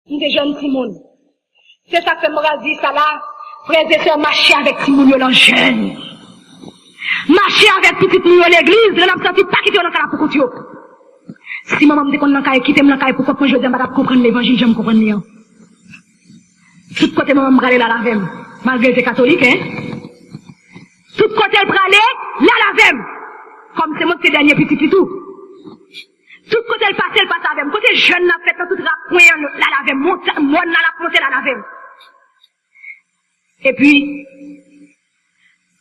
Des jeunes Simone. C'est ça que moi dit ça là. Frères et sœurs, marcher avec Simone dans jeune. Marcher avec petit moun dans l'église, là n'a senti pas quitter dans la pour continuer. Si maman me dit qu'on n'a qu'à quitter dans la pourquoi quand je dis pas comprendre l'évangile, j'aime comprendre rien. Tout côté maman me râler la lavem, malgré que catholique hein. Tout côté elle pralé, la lavem. Comme c'est moi qui dernier petit tout. Tout côté elle passe avec. Côté jeune n'a fait tout rap la lavem, monte moi na la monter la lavem. Et puis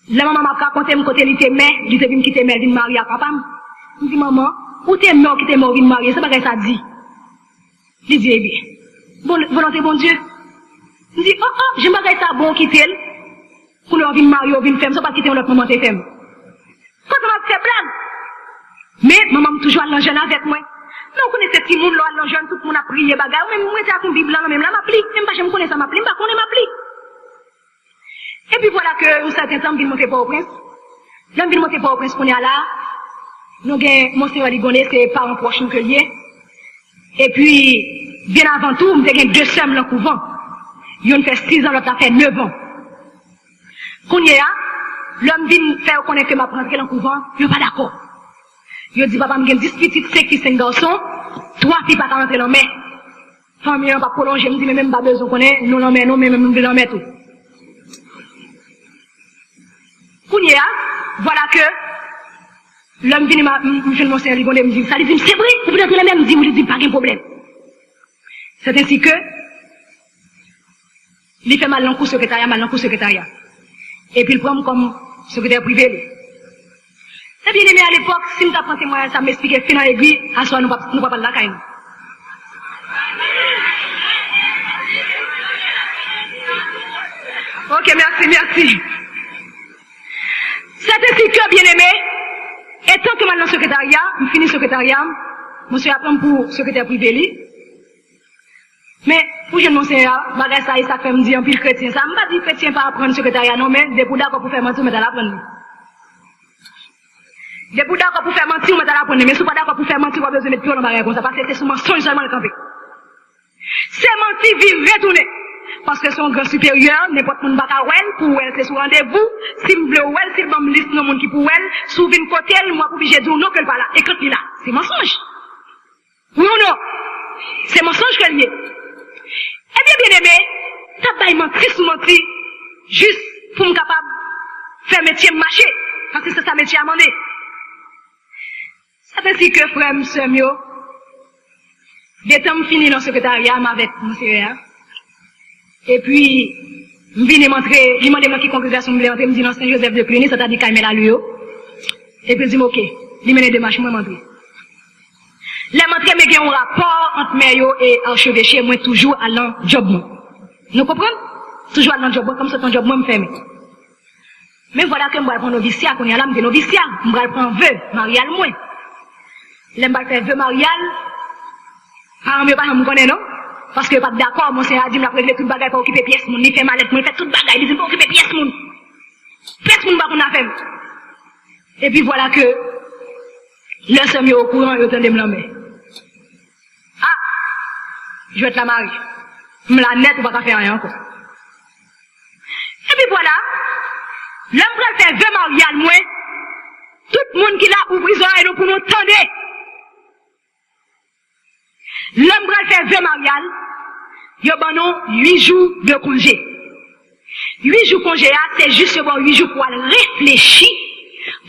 la maman m'a raconté mon côté il était mère, il était venu quitter mère, vinn marier à papa. Il dit maman, où t'es mort qui t'es mort vinn marier, c'est pas que ça dit. Il dit eh bien. Bon volonté bon Dieu. Il dit oh j'aime pas ça bon quitter pour leur vinn marier, vinn faire, ça pas quitter l'autre moment t'es fait. Quand on m'a fait blague. Mais maman toujours allé jeune avec moi. Non, connaissez petit monde là, allé jeune, tout le monde a prié bagarre, même moi j'ai une Bible là, même là m'appli, même pas je me connais ça m'appli, pas connais m'appli. Et puis voilà que un certain temps vient monter Port-au-Prince. Là vient monter Port-au-Prince qu'on est là. Nous avons Monseigneur Ligonnet, c'est parents proches que lié. Et puis bien avant tout, nous avons 2 semaines dans le couvent. Ils ont fait 6 ans, l'autre a fait 9 ans. Qu'on y est là, l'homme vient faire connaître que m'a rentré dans le couvent, il n'est pas d'accord. Il dit papa, j'ai 10 petites 5 garçons, 3 filles pas rentrer dans la main. Famille n'a pas prolongé, me dit mais même pas besoin qu'on ait, nous l'emmène, nous même nous l'emmène tout. Kounia, voilà que l'homme vient me Monseigneur Ligonnet me dit ça, il dit c'est vrai, vous pouvez entrer la même, me dit pas de problème. C'est ainsi que il fait mal dans le secrétariat, et puis il prend comme secrétaire privé. C'est bien aimé à l'époque, si nous avons témoignage, ça m'expliquait fin dans l'église, à soi nous pas parler de la caille. Ok, merci. C'est ainsi que, bien aimé, et tant que maintenant secrétariat, je finis secrétariat, monsieur apprend pour secrétaire privé. Mais, pour jeune monseigneur, bagage ça, ça fait me dire un pile chrétien. Ça me pas dit chrétien pas apprendre secrétariat, non, mais des d'accord pour faire mentir, mais t'as l'apprendre. Des d'accord pour faire mentir, mais t'as l'apprendre. Mais si pas d'accord pour faire mentir, on a besoin de plus dans bagage comme ça, parce que c'est seulement mensonge seulement le campé. C'est mentir, vivre, retourner. Parce que son grand supérieur, n'importe qui n'a pas pour elle, c'est sur rendez-vous. Si me veut elle, si me liste non monde qui pour elle, sous une côté, moi pour obligé de dire non qu'elle pas là. Et quand il est là, c'est mensonge. Oui ou non? C'est mensonge qu'elle y est. Eh bien aimé, t'as pas menti sous menti, juste pour me capable faire métier marcher. Parce que c'est ça métier à demander. C'est ainsi que frère, monsieur Mio, dès que je finis dans le secrétariat avec monsieur, et puis, je viens m'entrer, il m'a demandé qui congrégation me entrer, me dit dans Saint-Joseph de Cluny, ça t'a dit qu'il m'a la lui, et puis il dit, ok, il m'a des démarches, moi m'entrer. Les m'entrer, mais il y a un rapport entre moi et archevêché, moi toujours allant job, moi. Nous comprenons? Toujours allant job, comme ça ton job, moi me ferme. Mais voilà que je vais prendre noviciat, qu'on y a là, je dis noviciat, je vais prendre vœu, marial, moi. Les m'vais faire vœu marial, par exemple, pas me connaît, non? Parce que pas d'accord, mon seigneur a dit, m'a prévu toute bagaille pour occuper pièce, mon, il fait mal, il fait toute bagaille, il dit pour occuper pièce, mon. Pièce, mon, qu'on a fait. Et puis voilà que, le seigneur au courant, il entendait me l'emmener. Ah! Je vais être la mariée. Me la nette, on va pas faire rien encore. Et puis voilà, l'homme va faire 20 mariales, moi, tout le monde qui l'a ouvert les oreilles pour nous tendre. L'homme va faire 20 mariales, il y a 8 jours de congé. 8 jours de congé, c'est juste 8 jours pour réfléchir,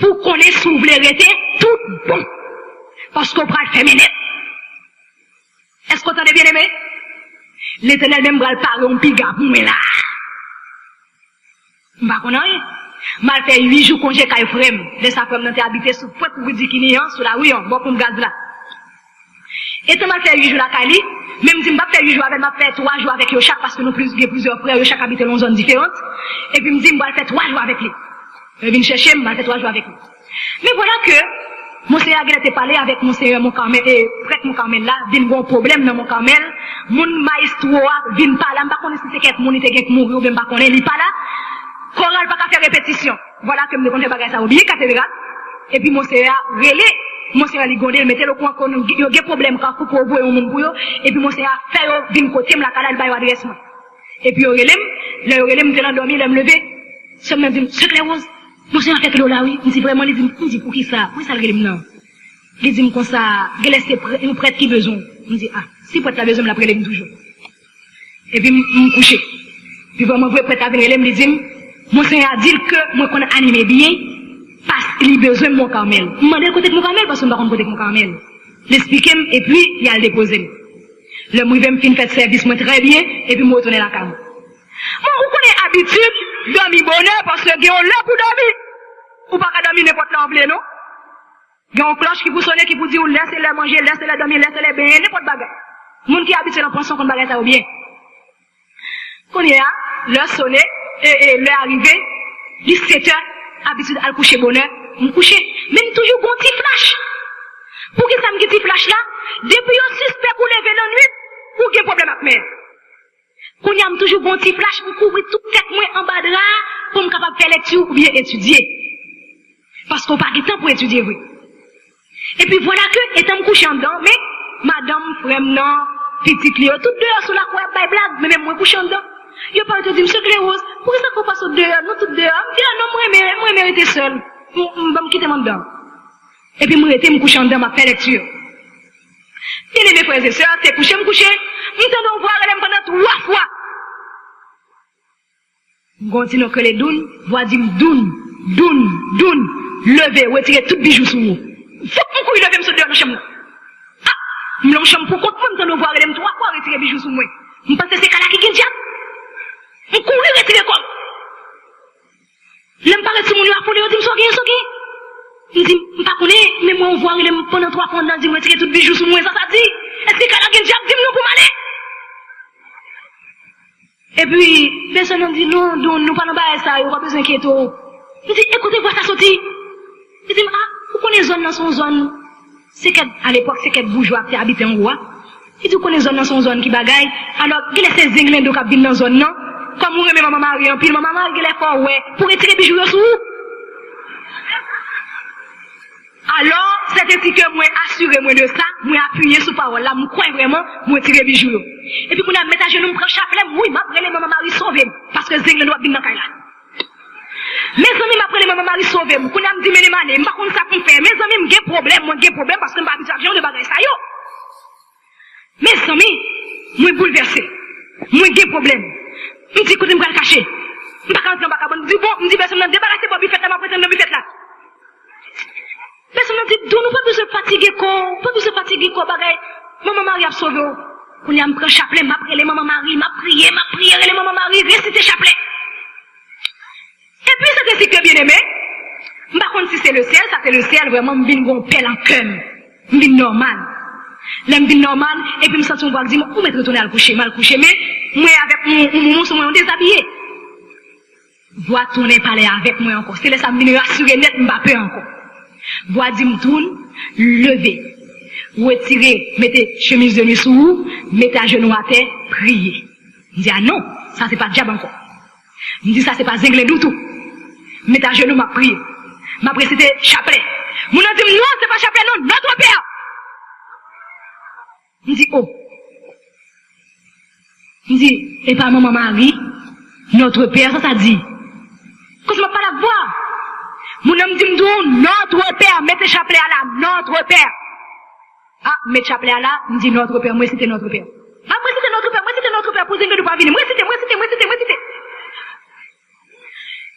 pour qu'on ait souveraineté tout bon. Parce qu'on va le faire net. Est-ce qu'on t'en est bien aimé? L'Éternel même va le parler en piga pour moi là. Je ne sais pas. Je fait 8 jours de congé quand je suis de sa femme n'a habité sous le pour dire qu'il y a sur la rue, bon pour me gaz là. Et tu m'as fait 8 jours à Kali, même si je m'as fait 8 jours avec, m'a fait 3 jours avec eux chaque, parce que nous plusieurs frères, chaque habite dans une zone différente. Et puis, je me dis, je vais faire 3 jours avec lui. Je viens chercher, je vais faire 3 jours avec lui. Mais voilà que, mon seigneur a été parlé avec mon seigneur, mon Carmel, et prêtre mon Carmel là, vient un problème dans mon Carmel, mon maestro, vient pas là, je ne sais pas si c'est quelqu'un qui est mort ou bien pas connaît, il pas là. Choral pas faire répétition. Voilà que je me dis, je vais faire ça au bien cathédrale. Et puis, mon seigneur, relé, monsieur a ligondé, mettez le coin qu'on y a des problèmes quand vous pouvez un monde pour eux, et puis monsieur a fait vinn côté la canal bail adresse. Et puis relève, le relève de dormir, le lever, ça me dit secret rose. Monsieur a fait là oui, il dit vraiment il dit pour qui ça? Oui ça le relève non. Il dit comme ça, il est prêtre qui besoin. Il dit ah, si prêtre a besoin, me la prélève toujours. Et puis me coucher. Puis vraiment prêtre a venir me dit monsieur a dit que moi qu'on animé bien parce qu'il a besoin de mon Carmel. Je demande le côté de mon Carmel parce que je ne sais pas côté de mon Carmel. L'expliquer et puis il a le déposé. Le moi me fin fait service moi très bien et puis me retourner la cam. Moi vous connaissez habitude dormir bonheur parce que vous là pour dormir. Ou pas dormir n'importe là en plein non. Il y a une cloche qui vous sonne, qui vous dit, laissez-les manger, laissez-les dormir, laissez-les baigner, n'importe bagarre. Moun qui habite dans pension qu'on bagarre ça ou bien. Qu'on y a, l'heure sonné, et l'heure arrivée, 17h, habitude à coucher bonheur, me coucher. Même toujours bon petit flash. Pour qui ça me dit petit flash là? Depuis un suspect pour lever la nuit, pour qu'il y ait problème avec moi. Qu'on y a toujours bon petit flash pour couvrir toute tête moi en bas de là, pour me capable de faire lecture ou bien étudier. Parce qu'on n'a pas de temps pour étudier, oui. Et puis voilà que, étant couché en dedans, mais, madame, frère, non, petite Léo, tout dehors sur la croix, by blague, mais même moi couché en dedans. Il a pas te dit, monsieur Cléose, pourquoi ça qu'on passe au dehors, nous tout dehors? Je dis, ah non, moi, mérité seul. Je vais me quitter mon dedans. Et puis, moi, me couché en dedans, ma fait lecture. Bien aimé frères et sœurs, t'es couché, me couché, nous t'entendons voir elle pendant 3 fois. Continue que les dounes, voix dit, doun, lever, retirer tout bijou sous vous. Faut que je lève me sur la chambre. Ah, me chambre pour compte moi nous voir les 3 fois retirer bijoux sur moi. Je pense que c'est là qui gagne diable. Je courir retirer comme. L'aime pas sur mon a foulé, dit soki. Il dit pas connaît mais moi on voit les pendant 3 fois dans dit retirer tout bijoux sur moi ça dit. Est-ce que là gagne diable dis-nous pour m'aller. Et puis personne dit non, nous pas dans ça, il pas besoin d'inquiéter. Il dit écoutez voir ça sorti. Il dit ah vous connaissez zone dans son zone, c'est qu'à l'époque, c'est qu'elle bourgeois qui habitait en roi. Il dit qu'on est zone dans son zone qui bagaille. Alors, il est ces zinglins de qui dans zone, non? Comme vous remettez maman Marie en pile, maman Marie, il est fort, ouais, pour retirer bijoux sous. Alors, c'est ainsi que moi, assurez-moi de ça, moi, appuyer sur parole là, moi, crois vraiment, moi, retirer bijoux. Et puis, qu'on a mis à genoux, me prend chapelet, oui, m'a pris les maman Marie sauver, parce que zinglins doit venir dans la là. Mes amis m'après les maman Marie sauver, qu'on a me dit mes manées, m'pas qu'on ça qu'on fait. Mes amis m'gè problème parce que m'pas habitué avion de bagaille ça yo. Mes amis, moi bouleversé. Moi gè problème. M'dit écoute m'pa le cacher. M'pas quand dans baka bon, m'dit bon, m'dit personne n'a débarrasser pour bifette là, m'a prêter dans bifette là. Personne dit nous pas besoin fatiguer quoi bagaille. Maman Marie a sauvé. Qu'on a me prend chapelet, m'après les maman Marie, m'a prié les maman Marie, réciter chapelet. Et puis c'est ainsi que bien aimé, par contre si c'est le ciel, ça c'est le ciel, vraiment, m'vin gon pelle en cœur, m'vin normal. M'vin normal, et puis m'sens on va dire, où m'être retourné à le coucher, mal couché, mais, moi avec mon on déshabillé. Voix tourner parler avec moi encore, c'est là ça m'vin rassurer net, m'pas peur encore. Voix dit m'tourne, lever, retirer, mettez chemise de nuit sous vous, mettez à genoux à terre, prier. M'dit ah non, ça c'est pas diable encore. M'dit ça c'est pas zinglé du tout. Mettez à genoux, m'a prié. M'a prié, c'était chapelet. Mon a dit, non, c'est pas chapelet, non, notre père. Il dit, oh. Il dit, et pas maman Marie, notre père, ça dit. Quand je m'a pas la voix. Mon homme dit, notre père, mettez chapelet à là, notre père. Ah, mettez chapelet à là, il dit, notre père, moi c'était notre père. Ah, moi c'était notre père, pour que de pas venir. Moi c'était.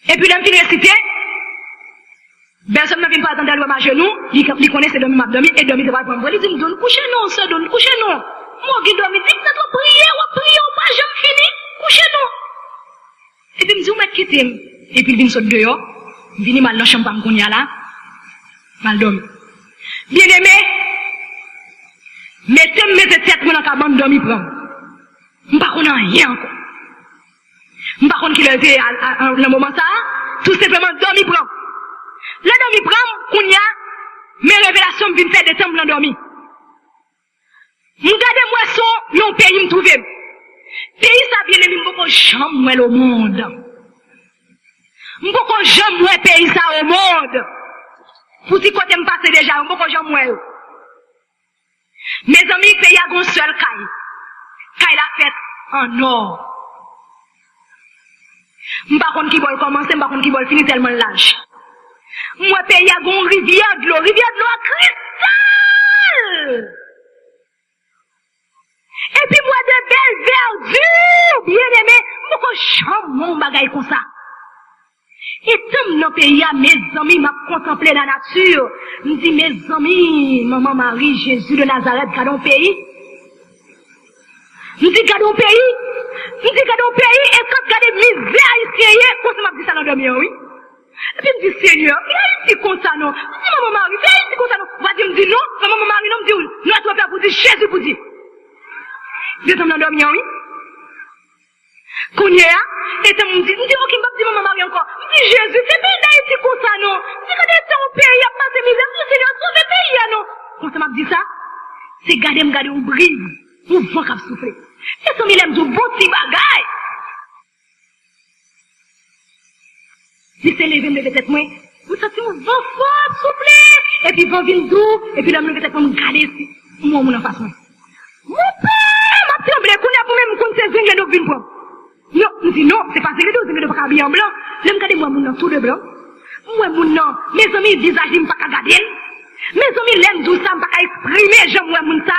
Et puis, l'homme finit réciter. Personne ne vient pas attendre à l'homme à genoux. Il connaît ses dormir, m'a dormi, et dormir, c'est pas pour moi. Il dit, donne, couchez nous, ça, donne, couchez nous. Moi, qui dormi, dit, ça doit prier, pas jamais fini, couchez nous. Et puis, il me dit, où m'être quitté? Et puis, il vient sauter dehors. Il vient mal dans la chambre, qu'on y a là. Mal dormi. Bien aimé. Mettez tête, moi, dans la cabane, dormi, prend. M'pas qu'on a rien encore. M'pas qu'on qu'il a été à le moment ça, tout simplement, dormi, prend. Le dormi prend, qu'on y a, mes révélations viennent faire des temps blancs dormi. M'gade moi son, non pays me trouve. Pays ça bien aimé, m'boko jamais au monde. M'boko jamais pays ça au monde. Pour si côté me passer déjà, on peut pas jamais moi. Mes amis, il y a un seul caille. Caille la fête en or. M'pas contre qui va commencer, m'pas contre qui va finir tellement large. Moi, pays a une rivière de l'eau à cristal. Et puis moi, de belles verdures, bien aimé, moi, je mon bagaille comme ça. Et tant dans le pays, mes amis, m'a contemplé la nature. Me dit, mes amis, maman Marie, Jésus de Nazareth, gardons pays. Me dit, gardons pays. Me dit, gardons pays, et quand gardez misère ici, quand ça m'a dit ça dans le dormir, oui. Et puis me dit, Seigneur, il y a ici comme ça, non. Me dit, maman Marie, il y a ici comme ça, non. Va dire, me dit, non. Maman Marie, non, me dit, oui. Notre père vous dit, Jésus vous dit. Deux hommes dans le dormir, oui. Kounia, et tu me dis, ok, je maman Marie encore. Je dis, Jésus, c'est pays d'Haïti comme ça, non. Si quand tu es au pays, il y a pas de misère, le Seigneur sauve le pays, non. Quand ça m'a dit ça, c'est garder ou brise, ou vent qui a soufflé. Et ça, il aime du beau petit bagaille. Si c'est levé tête, moi, vous sentez un vent fort, soufflé, et puis vent vient doux, et puis l'homme levé tête, moi, garder ici. Moi, mon en face, moi. Mon père, ma tremblé, Kounia, pour même, qu'on se zingue, donc, vine pour. Non, je dis non, c'est pas c'est les deux, de pas habiller en blanc. Là, regardez moi, mon nom, tout de blanc. Moi, mon nom, mes amis, visage, ils m'ont pas garder. Mes amis, l'aiment tout ça, m'ont pas exprimer, j'aime moi, mon ça.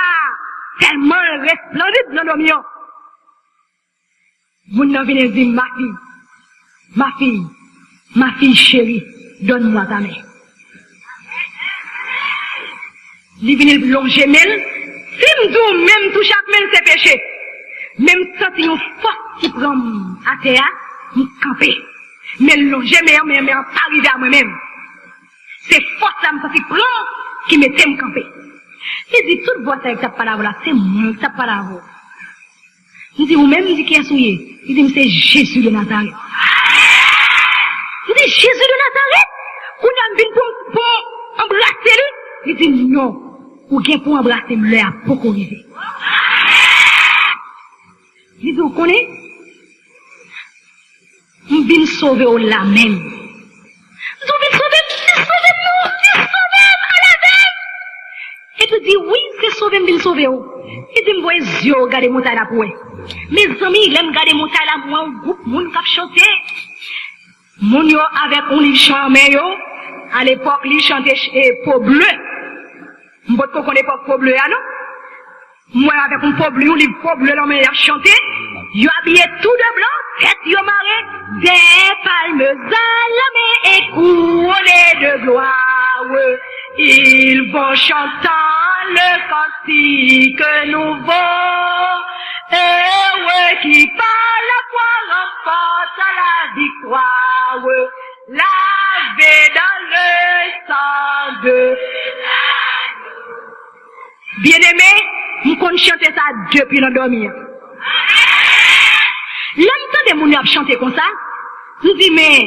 Tellement resplendide dans le mien. Mon nom vient dire, ma fille chérie, donne-moi ta main. Il vient longer mêle. Si m'dou, même tout chaque main, c'est péché. Même si yon force qui prend à terre, m'camper. Mais longer, mais pas arriver à moi-même. C'est force ça qui prend, qui me t'aime camper. Il dit, toute voix avec ta parole là, c'est moi qui ta parole. Il dit, ou même, il dit, qui est souillé? Il dit, c'est Jésus de Nazareth. Il dit, Jésus de Nazareth? Ou n'a venu pour embrasser lui? Il dit, non. Ou bien pour embrasser lui, à beaucoup arriver. Il dit, vous connaissez? Je viens sauver au la même. Je viens sauver nous, à la veille. Et tu dis, oui, c'est sauver, je viens sauver. Et tu me vois les yeux, regarder mon taille là pour mes amis, ils aiment garder mon taille là, moi, un groupe, moun kap chanter. Moun yo avec un livre chamé yo, à l'époque, ils chantaient peau bleue. M'bot qu'on connaît pas peau bleue, non? Moi, avec un peau bleu, un livre peau bleu, l'homme a chanté. Yo habillé tout de blanc, tête yo maré, des palmes à la main et couronnées de gloire. Ils vont chantant le cantique nouveau. Et qui par la foi remporte la victoire. Lavé dans le sang de bien-aimé, nous comptons chanter ça depuis l'endormir. L'homme de moun a chanté comme ça, nous dit mais,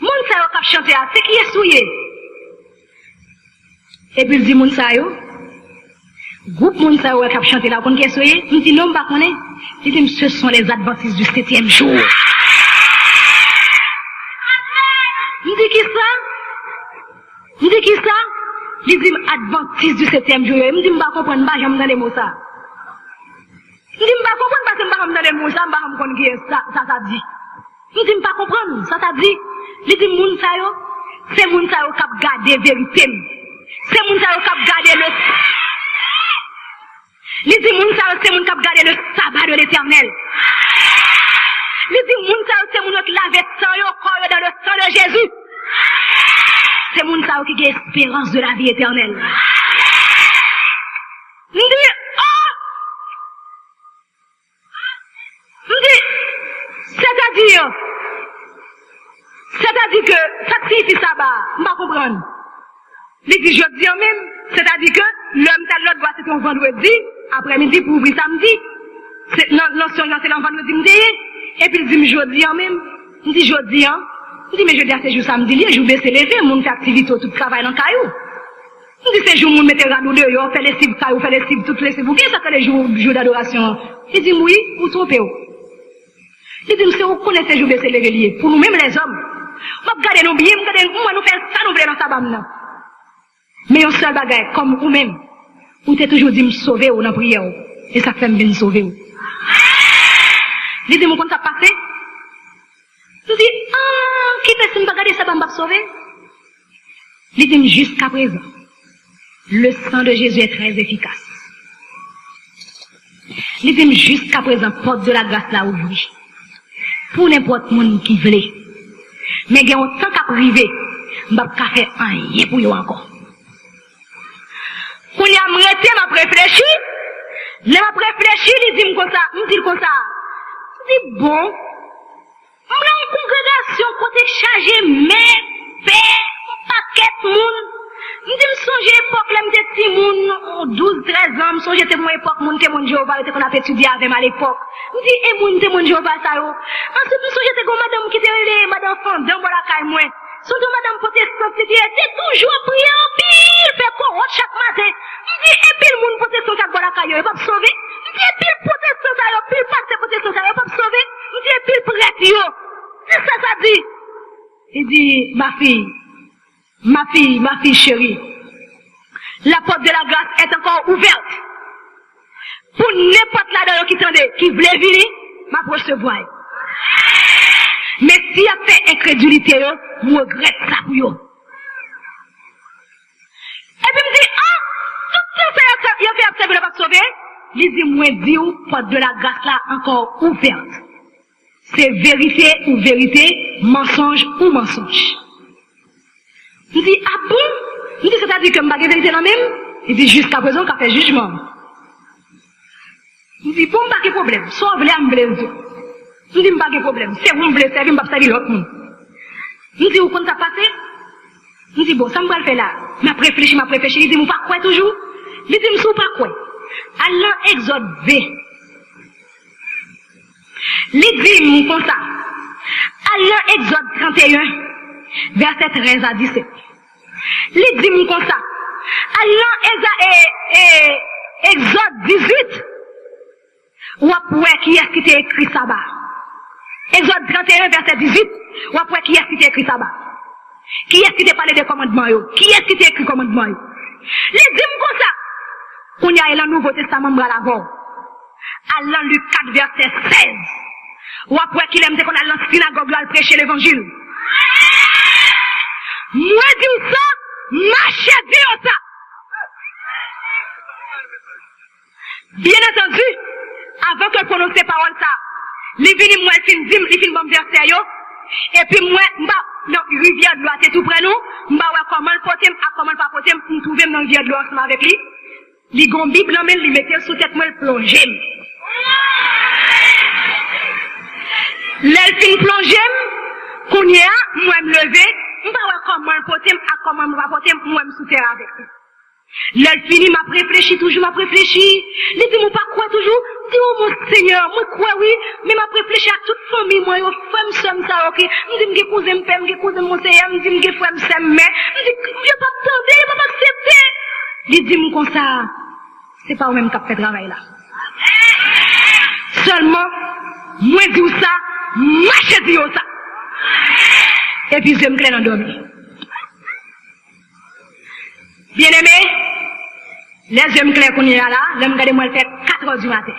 moun sa yo kap chanté à, c'est qui est souillé. Et puis il dit moun sa yo, groupe moun sa yo kap chanté là, qu'on qui est souillé, nous dit non, pas qu'on est. Il dit ce sont les adventistes du 7e jour. Nous dit qui ça? Nous dit qui ça? Il dit adventistes du 7e jour. Il me dit m'pas comprendre, m'pas j'aime dans les mots ça. Je dis, m'pas comprendre parce que m'pas comprendre les mots, ça m'pas comprendre qui est ça dit. Je dis, m'pas comprendre, ça t'a dit. Je dis, moun sa yo, c'est moun sa yo kap gade vérité. C'est moun sa yo kap gade le... Je dis, moun sa yo, c'est moun kap gade le sabbat de l'éternel. Je dis, moun sa yo, c'est moun qui lave sang yo, corps dans le sang de Jésus. C'est moun sa yo qui a espérance de la vie éternelle. Je dis, c'est-à-dire que, ça signifie ça, je ne comprends pas. Il dit, je dis même, c'est-à-dire que, l'homme t'a l'autre doit c'est un vendredi, après-midi pour ouvrir samedi. Non, c'est le vendredi, midi. Et puis il dit, je dis même, il dit, je dis, il dit, mais je dis, c'est jour samedi, je vais se lever, mon fait activité, tout travail dans le caillou. Il dit, c'est jour, mon mette radou dehors, fait les cibles caillou, fait les cibles, toutes les cibles, qu'est-ce que c'est les jours d'adoration? Il dit, oui, ou trompez-vous. Il dit, c'est vous connaissez jour de se lever lié. Pour nous-mêmes les hommes. Moi, regardez nous bien, regardez, moi, nous faisons ça, nous voulons dans sa bam, Mais un seul bagage, comme vous-même, vous t'es toujours dit me sauver ou dans la prière. Et ça fait me sauver. Il dit, mon compte ça passé. Je dis, ah, qui fait si me regarder ça, me sauver? Il dit, jusqu'à présent, le sang de Jésus est très efficace. Il dit, jusqu'à présent, porte de la grâce là ouvrie. Pour n'importe qui qui veut. Mais il y a un temps qu'à priver, je ne vais pas faire rien pour vous encore. Quand il y a m'arrêté, m'a réfléchi, il m'a réfléchi, il dit comme ça, il dit comme ça. Je dis bon, on a une congrégation côté chargé, mais, paquet de monde. Je dis, me songe l'époque, là, m'étais petit monde, 12, 13 ans, me songe t'es mon époque, mon témoin de Jéhovah, qu'on a étudié avec à l'époque. Je dis, et mon témoin de Jéhovah, ça, yo. Ensuite, me songe t'es comme madame qui était madame Fandam, voilà, caille, moi. Surtout madame protestante, c'est toujours prier en pile, fait quoi, chaque matin. Je dis, et puis le monde protestant, qui a voilà, caille, il va me sauver. Je dis, et puis le protestant, ça, yo, puis le pasteur protestant, ça, il va me sauver. Je dis, et puis le prêtre, yo. C'est ça, ça dit. Il dit, ma fille chérie, la porte de la grâce est encore ouverte. Pour n'importe là-dedans qui tendait, qui voulait venir, m'a recevoir. Mais s'il y a fait incrédulité, je regrette ça pour vous. Et puis, il me dit, ah, tout ça, il a fait observer le pas sauver. Il dit, moi, dis, porte de la grâce là encore ouverte. C'est vérité ou vérité, mensonge ou mensonge. Il dit, ah bon? Il dit, c'est-à-dire que je ne vérité dans même? Il dit, jusqu'à présent, qu'on fait jugement. Il dit, bon, pas de problème. Soit vous voulez, me blesse. Il dit, pas de problème. C'est vous me blessez, vous me blessez l'autre monde. Il dit, où quand ça passe? Il dit, bon, ça me va le faire là. M'a réfléchi. Il dit, vous pas quoi toujours? Il dit, je ne pas quoi. Alors, Exode V. Il dit, comme ça. Alors, Exode 31, verset 13 à 17. Il dit, comme ça. Alors, Exode 18. Ou après, qui est-ce qui t'a écrit ça bas? Exode 31, verset 18. Ou après, qui est-ce qui t'a écrit ça bas? Qui est-ce qui t'a parlé des commandements, yo? Qui est-ce qui t'a écrit commandements, yo? Il dit, comme ça. On y a le Nouveau Testament, l'avant. Alors, Luc 4, verset 16. Ou après qu'il aime qu'on a dans la synagogue là, prêcher l'évangile. Moi, dis ça, marchez, dis ça. Bien entendu, avant que je prononce ces paroles ça, les vini moi, il fin bon verset yo, et puis moi, non, rivière de l'eau, c'est tout près nous, comment le potem, comment pas potem, nous trouvons dans rivière de l'eau ensemble avec lui. Les gon Bible, mais il mettait sous tête, moi, le plonger. L'elfine plongée, qu'on y a, moi, me lever, comment le potem, comment me va potem, moi, me souterre avec lui. L'elfine m'a réfléchi, toujours m'a réfléchi. Il dit, pas quoi toujours? Dis, oh, mon Seigneur, moi, quoi, oui, mais m'a réfléchi à toute famille, moi, yo, femme, somme, ça, ok. Me dit, m'ge cousin, m'père, m'ge cousin, mon Seigneur, me dit, m'ge frère, m'sem, mais, me dit, je pas attendre, je pas accepter. Il dit, comme ça, c'est pas au même cap fait travail là. Seulement, moi, dis ça, marchez, dis ça. Et puis, je me clé dans dormir. Bien aimé, les yeux clairs qu'on y a là, je me regarde moi le fait 4 heures du matin.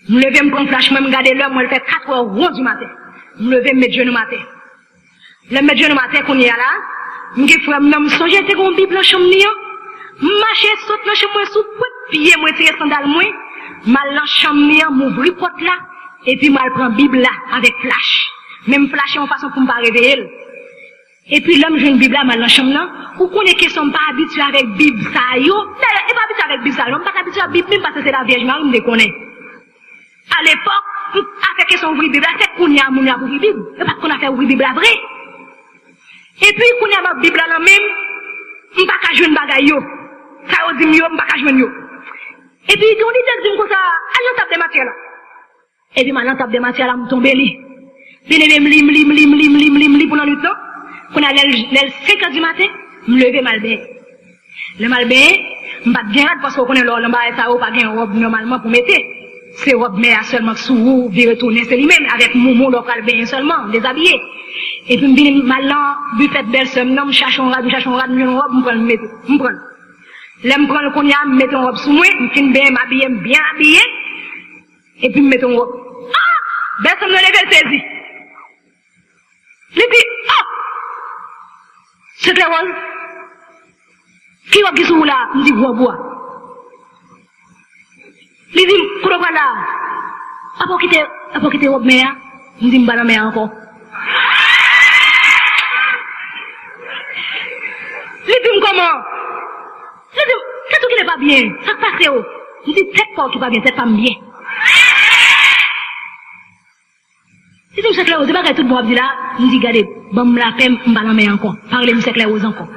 Je me lève, me prends flash, je me regarde l'heure, moi le fait 4 heures du matin. Je me lève, me mettre Dieu le matin. Le mettre Dieu le matin qu'on y a là, je me frère, me songer, c'est qu'on Bible dans chambre ni, marcher, saute dans chambre, sous pied, moi tirer sandal moi, mal dans chambre ni, m'ouvrir porte là, et puis mal prend Bible là, avec flash. Même flash en façon pour me pas réveiller. Et puis l'homme joue une Bible là, mal dans chambre là, ou qu'on est qui sont pas habitués avec Bible ça yo, et pas habitués avec Bible ça, l'homme pas habitué à Bible même parce que c'est la Vierge Marie, me déconne. À l'époque, à faire question ouvrir Bible là, c'est qu'on y a moun a ouvrir Bible, et pas qu'on a fait ouvrir Bible là vrai. Et puis qu'on y a ma Bible là même, on pas qu'à jouer une bagaille yo, ça on dit yo, on pas qu'à jouer yo. Et puis on dit comme ça, allons table de matière là. Et puis maintenant table de matière là, me tombe li. Bien lim pour la nuit là. Quand on a les 5 heures du matin, je me lève mal bien. Le mal bien, je ne vais pas bien parce qu'on est là, je ne vais pas bien robe normalement pour mettre. C'est robe mais seulement sous vous, vous retourner, c'est lui-même avec mon local bien seulement, déshabillé. Et puis, je viens malin, buffet belle somme, non, je cherche un rad, je prends me prends. Là, me prends le cognac, me mets ton robe sous moi, me finis bien habillé, et puis me mets ton robe. Ah! Belle somme, le saisi. Il dit, ah! C'est la rose. Qui va qui sont là? Il dit, bois. Il dit, pourquoi pas là? Après quitter robe mère, il dit, m'ba la mère encore. Il dit, comment? Il dit, c'est tout qui n'est pas bien. Ça passe où? Il dit, tête pas qui va bien, tête pas bien. Il dit, c'est clair, c'est pas que tout le monde dit là, il dit, regardez, bon, la peine, m'ba la mère encore. Parlez-moi, c'est clair, encore.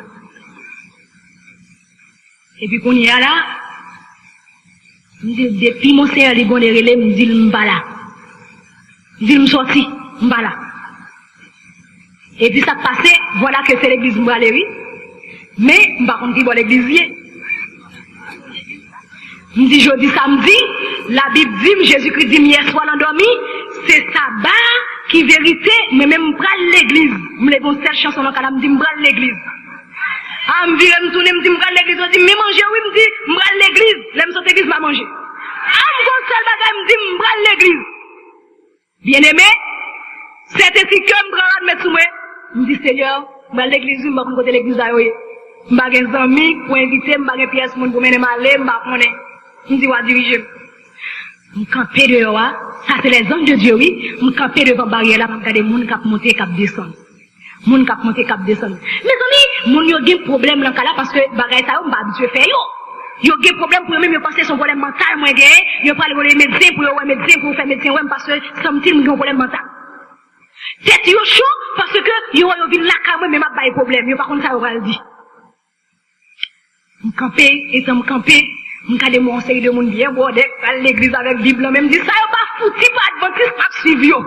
Et puis, qu'on y est là, il dit, depuis mon seigneur, les gondes relais, il dit, m'ba là. Il dit, m'sorti, m'ba là. Et puis, ça passé, voilà que c'est l'église m'ba oui. Mais, m'ba contre qui va l'église. Je dis jeudi samedi, la Bible dit, Jésus-Christ dit hier soir l'endormi, c'est sabbat qui vérité, mais même m'bral l'église. M'le bon cette chanson dans la dit m'bral l'église. Ah, m'vire m'tourner m'dit m'bral l'église, m'dit mais manger oui m'dit m'bral l'église, l'aime son église m'a manger. Ah, m'gon seul bagay m'dit m'bral l'église. Bien-aimé, c'est ainsi que m'bral mettre sous moi. M'dit Seigneur, m'bral l'église, m'ba côté l'église là oui. M'ba gen zami pour inviter, m'ba gen pièce moun pour mener m'aller, m'ba connaît. M'dit wa diriger. M'camper dehors, ça c'est les hommes de Dieu oui, m'camper devant barrière là, pour regarder moun k'ap monter, k'ap descendre. Moun k'ap monter, k'ap descendre. Mes amis, moun yo gen problème dans là parce que bagay ça m'ba habitué faire yo. Yo gen problème pour même yo penser son problème mental moi gen, yo parler pour les médecins pour yo médecin pour faire médecin ouais parce que something mon problème mental. Tête yo chaud parce que yo vinn là quand même m'a bail problème, yo par contre ça yo va le dire. M'camper, étant m'camper, m'gade mon série de monde bien bordé à l'église avec Bible même dit ça yo pas fouti pas adventiste pas suivre yo.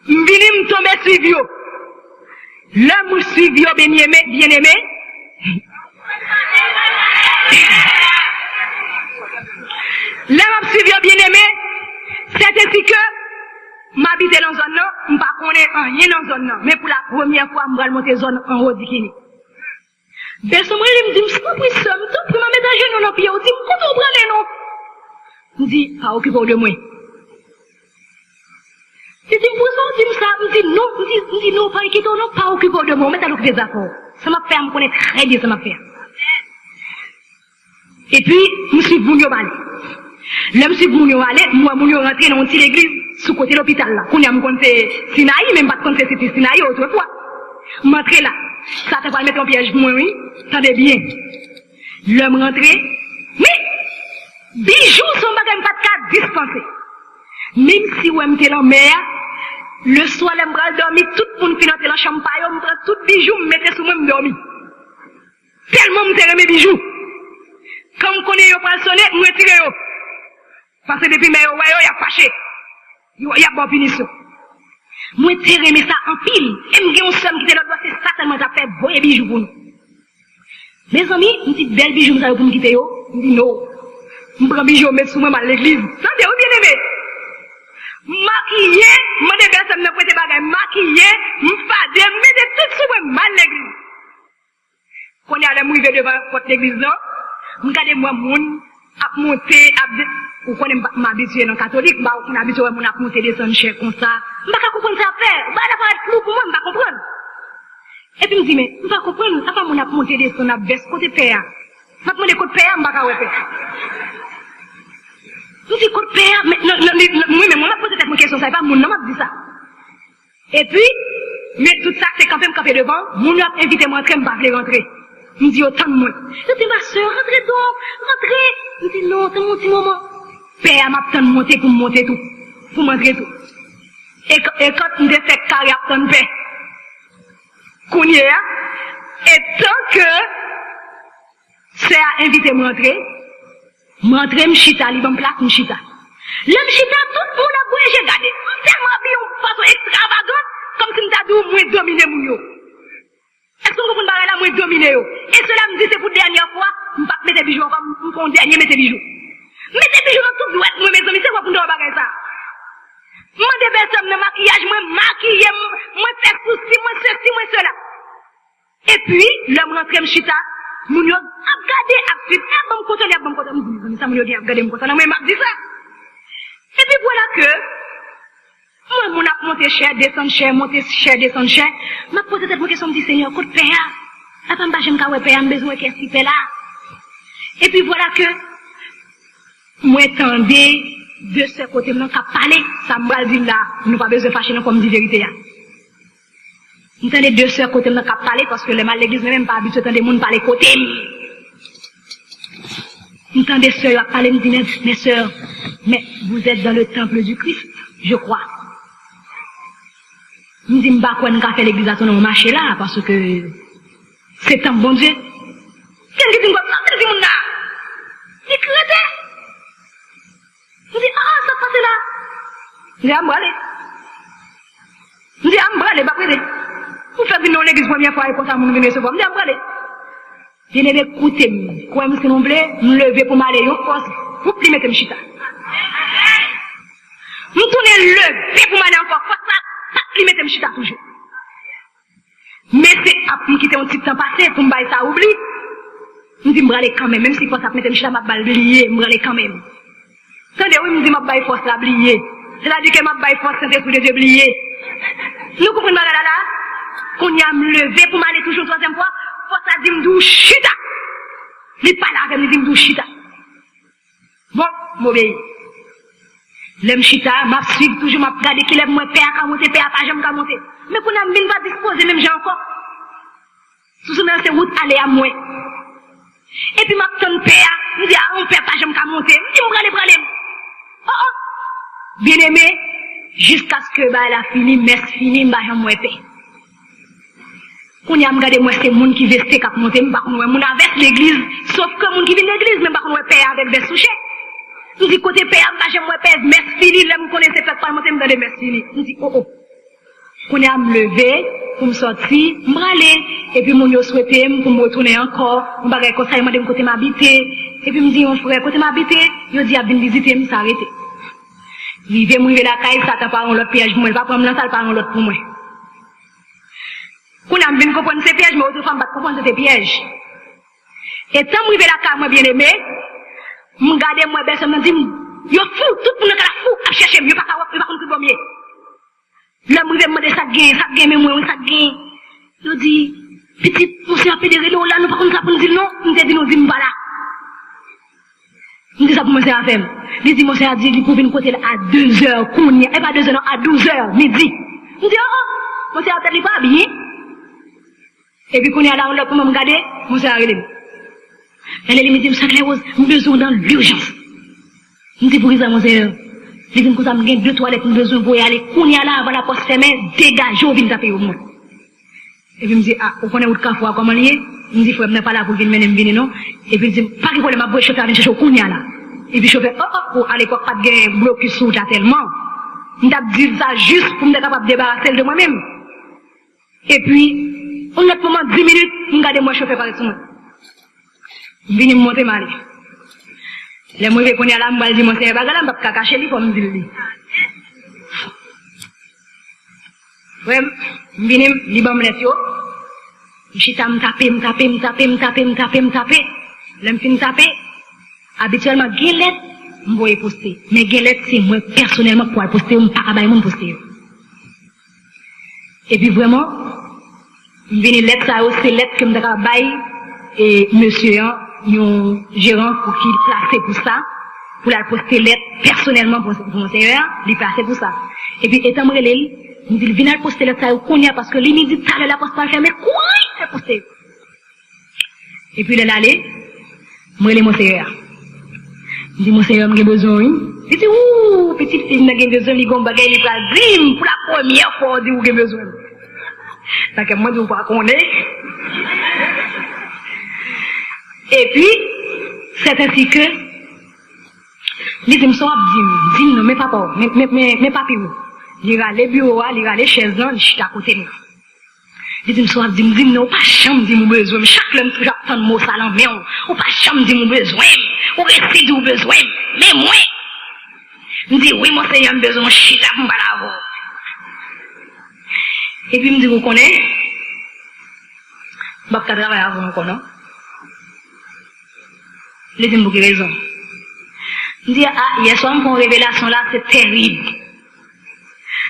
M'vini m'tomber suivre yo. L'homme suivre yo bien-aimé. L'homme suivre yo bien-aimé, c'est ainsi que m'habite dans zone là, m'pas connaît rien dans zone là, mais pour la première fois m'va monter zone en haut d'Ikini. Personne me dit m's'pas pris somme, tout pour mettre à genoux dans pied, dit m'content prendre non. M'dit pas occuper de moi. Si tu me poses ça, me dis non, pas inquiéter, non, pas occuper de moi, mais t'as l'occupé des affaires. Ça m'a fait, me connaître très bien, ça m'a fait. Et puis, je suis venu aller. Là, je suis venu aller, moi, je suis rentré dans une petite église, sous côté de l'hôpital là. Qu'on a me compté Sinaï, même pas de compter c'était Sinaï, autrefois. Je suis rentré là. Ça te va mettre en piège pour moi, oui. Tendez bien. L'homme rentré. Mais, bijoux sont pas de cas dispensés. Même si vous m'étiez en mer, le soir, je me dormir, tout le monde finit dans la chambre, je me prends tout bijoux, je me mets sous moi, je me dormir. Tellement je me mes bijoux. Quand je connais, je prends le sonnet, je me retire. Parce que depuis, il y a fâché. Il y a bonne punition. Je me ça en pile. Et je me dis, on somme qui est là, c'est ça tellement ça fait beau bijoux pour nous. Mes amis, je me dis, bel bijoux, pour me quitter. Je me dis, non. Je prends bijoux, je mets sous moi à l'église. Ça, c'est bien aimé. Maquillé, moi des personnes ne prêtent pas maquillé, m'fade, mettez tout sur moi mal l'église. Quand y a les mouillés devant l'église là, m'gade moi moun a monter ou connaît m'habituer dans catholique, bah on habitué mon a monter descendre chez comme ça. M'pas comprendre ça faire, bah la pas flou pour moi, m'pas comprendre. Et puis me dit mais m'pas comprendre, ça pas mon a monter descendre à baisse côté père. M'a demandé côté père, m'pas ka ouais. Je dis côté père, mais moi-même, on m'a posé cette question, ça n'est pas mon nom, m'a dit ça. Et puis, mais tout ça, c'est quand même campé devant, mon a invité moi à entrer, m'pas vle rentrer. Me dit autant de moi. Je dis ma soeur, rentrez donc, rentrez. Me dit non, c'est mon petit moment. Père m'a tant monter pour monter tout, pour montrer tout. Et quand on fait carré à tant de paix, qu'on y est, et tant que c'est à inviter moi à entrer, m'entrer m'chita, li bon place m'chita. Le m'chita tout pour la bouée j'ai gardé. Tellement bien de façon extravagante comme si m't'a dit moins dominer moun yo. Est-ce que vous comprenez là moins dominer yo? Et cela me dit c'est pour dernière fois, m'pas mettre bijoux encore m'pon dernier mettre bijoux. Mettez bijoux dans toute droite moi mes amis, c'est quoi pour nous bagay ça? Moi des personnes de maquillage, moi maquiller, moi faire souci, moi ceci, moi cela. Et puis, l'homme rentre m'chita, moun yo a gardé a suite, et bon côté, me dit ça moun yo a gardé mon côté, moi m'a dit ça. Et puis voilà que moi mon a monté cher, descendre cher, monter cher, descendre cher, m'a posé cette question me dit Seigneur, côté père, la femme pas j'aime ka père, a besoin qu'est-ce qui fait là. Et puis voilà que moi attendez de ce côté là qu'a parler, ça me dit là, nous pas besoin fâcher comme dit vérité là. Nous avons deux sœurs côté nous cap parler parce que les mal l'église même pas habitué de monde parler côté. Nous avons des sœurs parler me dit mes sœurs, mais vous êtes dans le temple du Christ, je crois. Nous dit pas quoi nous faire l'église à son marché là parce que c'est un bon Dieu. Qu'est-ce que tu me dis mon là? Il crête. Nous dit ah ça passe là. Nous dit ambralé. Nous dit ambralé pas prêter. Vous faites venir l'église première fois et pour ça, vous venez recevoir. Je dis, après, bien aimé, écoutez-moi. Quoi, monsieur, vous voulez, me lever pour m'aller au poste, vous pliez mettre chita. Vous tournez lever pour m'aller encore, pour ça, pas plier mettre chita toujours. Mais c'est après me quitter un petit temps passé, pour me bailler ça, oublie. Je dis, me aller quand même, même si pour ça, mettre chita, m'a oublié, me aller quand même. Attendez, oui, me dit, m'a bailler force, la oublier. C'est-à-dire que m'a bailler force, c'est pour les oublier. Nous comprenons pas là. Qu'on y a me levé pour m'aller toujours troisième fois, faut ça dit m'dou chita. Il pas là avec m'dou chita. Bon, m'obéis. L'aime chita, m'a suivi toujours, m'a regardé qu'il lève moi père à monter, père pas jamais qu'à monter. Mais qu'on a même pas disposé, même j'ai encore. Tout ce c'est route aller à moi. Et puis m'a ton père, me dit, ah, on père pas jamais qu'à monter. Me dit, m'brale. Oh. Bien aimé, jusqu'à ce que, bah, elle a fini, messe fini, bah, j'en moi paix. Qu'on y a regardé moi c'est moun qui vesté cap monter m'pa connait moun avec l'église sauf que moun qui vient l'église même pas connait père avec des souchés nous dit côté père pas j'aime moi père merci fini l'aime connaît fait pas monter me dans merci fini nous dit oh qu'on y a me lever pour me sortir m'aller et puis moun yo souhaité pour me retourner encore on bagay comme ça il m'a dit côté m'habiter et puis me dit mon frère côté m'habiter yo dit a venir visiter me s'arrêter river la caille ça t'a pas un autre piège moi pas prendre dans salle pas un autre pour moi. Qu'on a bien compris ces pièges, mais autres femmes pas comprendre ces pièges. Et tant que je la carte, moi bien aimé, je regarde moi personne me dit, yo fou, tout le monde est fou, à chercher, yo pas contre premier. Là, moi je me demande ça gagne, mais moi ça gagne. Je dis, petit, monsieur a pédéré là, nous pas comme ça pour nous dire non, nous dit nous dit pas là. Nous dit ça pour monsieur à faire. Il dit monsieur a dit, il peut venir côté là à 2h, qu'on y a, et pas 2h, non, à 12h, midi. Nous dit, oh, monsieur a peut-être pas bien. Et puis, quand il y a là, on l'a pour me regarder, mon sœur arrive. Elle est limitée, ça, Claire Rose, nous besoin dans l'urgence. Nous disons pour ça, mon sœur. Les gens, comme ça, nous avons 2 toilettes, nous besoin pour y aller. Quand il y a là, avant la poste fermée, dégage, on vient taper au monde. Et puis, je me dis, ah, on connaît où le café, comment il est? Je me dis, frère, je ne suis pas là pour venir mener, non? Et puis, je me dis, pas de problème, ma boîte, chauffeur, venir chercher au Kounia là. Et puis, chauffeur, oh, à l'époque, pas de blocus sous là tellement. Je me dis ça juste pour me capable de débarrasser de moi-même. Et puis, on a moment 10 minutes, je regarde moi chauffer par exemple. Je viens me monter mal. Les mauvais qu'on y a là, je dis mon seigneur, je ne vais pas cacher lui comme dire lui. Ouais, je viens me dire, je suis taper. Là, je taper. Habituellement, Guélette, je vais poster. Mais Guélette, c'est moi personnellement pour poster, je ne vais pas poster. Et puis vraiment, je viens de lettre, ça aussi, lettre que je travaille, et monsieur, un gérant pour qu'il place pour ça, pour la poster lettre personnellement pour mon seigneur, il place pour ça. Et puis, étant relé, je dis, viens poster lettre, ça, qu'on y a, parce que lui, me dit, t'as la poste pas fermée, quoi, il fait poster. Et puis, il est allé, moi, il est mon seigneur. Je dis, mon seigneur, j'ai besoin, il dit, ouh, petite fille, j'ai besoin, il a bagay, il va dire, pour la première fois, il dit, j'ai besoin. Parce que moi, je ne sais pas qu'on est. Et puis, c'est ainsi que, les gens sont dit, non, mais papa, mais papi, il va aller bureau, il va aller chez eux, il est à côté de moi. Les gens sont dit, non, pas chambre, dit mon besoin, chaque l'homme toujours attend mon salon, mais on pas chambre, dit mon besoin, on reste dit mon besoin, mais moi, Je dis, oui, mon Seigneur, j'ai besoin de chita pour me parler. Et puis, je me dis, vous connaissez? Je ne vais pas travailler avec vous, non? Je dis, vous avez raison. Je dis, ah, hier soir, mon révélation là, c'est terrible.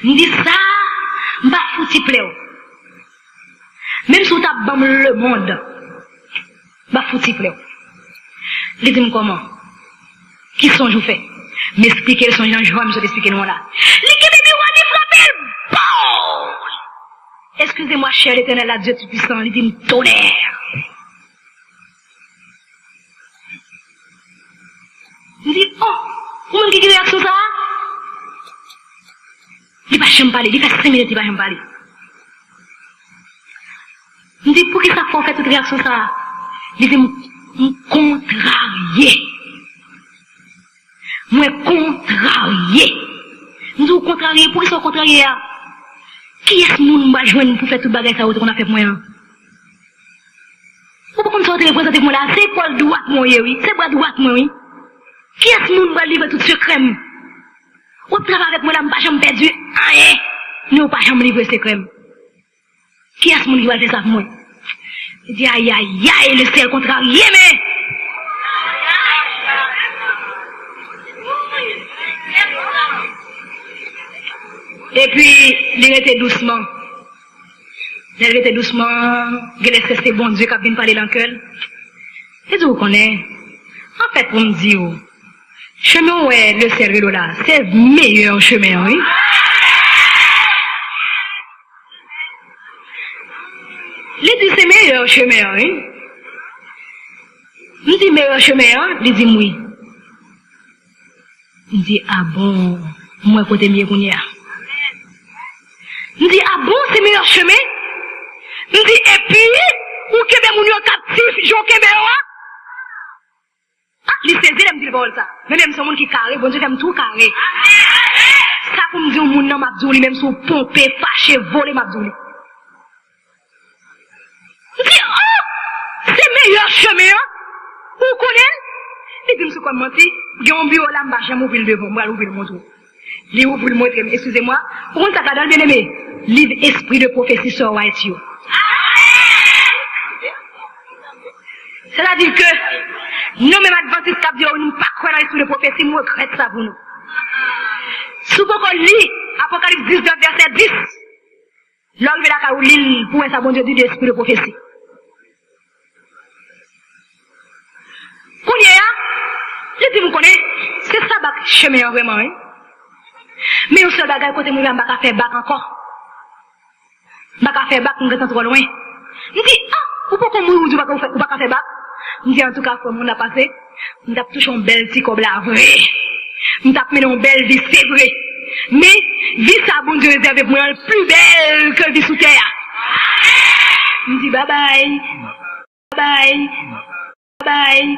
Je dis, ça, je ne vais pas foutre plaisir. Même si vous avez le monde, je ne vais pas foutre plaisir. Je dis, comment? Qui sont je fais? M'expliquer le songe dans le jour, je vais expliquer le monde là. L'équipe est frappé, bon! Excusez-moi, cher l'éternel, la Dieu tout-puissant, il dit, tonnerre. Il dit, oh, comment qui réaction ça? Il va jamais parler, il fait 5 minutes, il va jamais parler. Il dit, pour qui ça fait toute réaction ça? Il dit, contrarié. Moi, contrarié. Nous sommes contrariés. Pourquoi ils sont contrariés? Qui est-ce que nous va joindre pour faire tout le bagage ça qu'on a fait pour moi? Pourquoi nous sommes représentés pour moi là? C'est quoi le droit de moi, oui? C'est quoi le droit de moi, oui? Qui est-ce que nous va livrer tout secret? On travaille avec moi là, je ne vais pas jamais perdu. Rien. Nous ne pas jamais livrer secret. Qui est-ce que qui va faire ça pour moi? Il dit, aïe, aïe, aïe, le ciel contrarié, mais. Et puis, il était doucement. Il était doucement. Il laisse rester bon Dieu qui vient parler dans le cœur. Et vous connaissez. En fait, pour me dire, chemin où est le cerveau là, c'est le meilleur chemin, oui. Il dit c'est le meilleur chemin, oui. Il dit meilleur chemin, il dit oui. Il dit, ah bon, moi, côté mieux qu'on y a. Il dit, ah bon, c'est meilleur chemin? Il dit, et puis, ou que moun yo captif, j'en kebe wa? Ah, il saisit, il me dit, vol ça. Mais même son monde qui carré, bon Dieu, il aime tout carré. Ça pour me dire, moun nan m'abdouli, même sous pompé, fâché, volé m'abdouli. Il dit, oh, c'est meilleur chemin, hein? Vous connaissez? Il dit, monsieur, comme menti, il y a un bureau là, je vais ouvrir le devant, je vais ouvrir le montre. Il ouvre le montre, excusez-moi. Pour ça, dans le bien-aimé, livre Esprit de prophétie sur White You. C'est-à-dire que, nous, même adventistes, qui nous pas croire dans l'esprit de prophétie, nous regrettons ça pour nous. Souvent qu'on lit, Apocalypse 19, verset 10, l'homme là, quand on lit, pour ça, bon Dieu, dit l'esprit de prophétie. Qu'on y a, je dis, vous connaissez, c'est ça, le chemin, vraiment, hein. Mais au seul bagage, côté moi, je ne vais pas faire bac encore. Je ne vais pas faire bac, on est trop loin. Je dis, ah, pourquoi qu'on mouille ou tu ne vas pas faire bac? Je dis, en tout cas, comme on a passé, on a touché un bel petit cob là, vrai. On a mené une belle vie, c'est vrai. Mais, vie ça, bon Dieu, réservé pour moi, plus belle que vie sous terre. Je dis, bye bye. Bye bye. Bye bye.